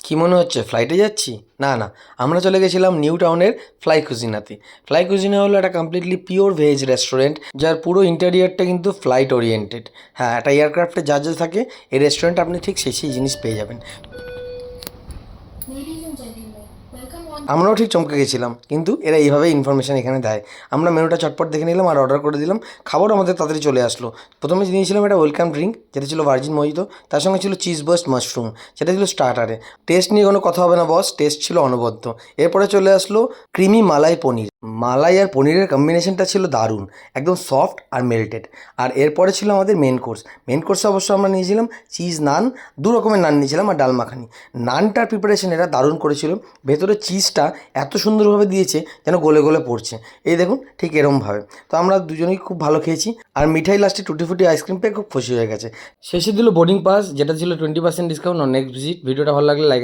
কী মনে হচ্ছে ফ্লাইটে যাচ্ছি? না না, আমরা চলে গেছিলাম নিউ টাউনের ফ্লাই কুজিনাতে। ফ্লাই কুজিনা হলো একটা কমপ্লিটলি পিওর ভেজ রেস্টুরেন্ট, যার পুরো ইন্টেরিয়ারটা কিন্তু ফ্লাইট ওরিয়েন্টেড। হ্যাঁ, একটা এয়ারক্রাফ্টে যা যা থাকে এই রেস্টুরেন্টে আপনি ঠিক সেই জিনিস পেয়ে যাবেন। আমরাও ঠিক চমকে গেছিলাম, কিন্তু এরা এইভাবে ইনফরমেশান এখানে দেয়। আমরা মেনুটা চটপট দেখে নিলাম আর অর্ডার করে দিলাম। খাবারও আমাদের তাড়াতাড়ি চলে আসলো। প্রথমে নিয়েছিলাম একটা ওয়েলকাম ড্রিঙ্ক, যেটা ছিল ভার্জিন মোহিতো। তার সঙ্গে ছিল চিজ বার্স্ট মাশরুম, সেটা ছিল স্টার্টারে। টেস্ট নিয়ে কোনো কথা হবে না বস, টেস্ট ছিল অনবদ্য। এরপরে চলে আসলো ক্রিমি মালাই পনির। মালাই আর পনিরের কম্বিনেশনটা ছিল দারুণ, একদম সফট আর মেল্টেড। আর এরপরে ছিল আমাদের মেন কোর্স। মেন কোর্সে অবশ্য আমরা নিয়েছিলাম চিজ নান, দু রকমের নান নিয়েছিলাম আর ডাল মাখানি। নানটার প্রিপারেশন এরা দারুণ করেছিল। ভেতরে চিজটা এত সুন্দরভাবে দিয়েছে যেন গলে গলে পড়ছে। এই দেখুন ঠিক এরমভাবে। তো আমরা দুজনেই খুব ভালো খেয়েছি। আর মিঠাই লাস্টে টুটি ফুটি আইসক্রিম পেয়ে খুব খুশি হয়ে গেছে। শেষে দিল বোর্ডিং পাস, যেটা ছিল 20% ডিসকাউন্ট অন নেক্সট ভিজিট। ভিডিওটা ভালো লাগলে লাইক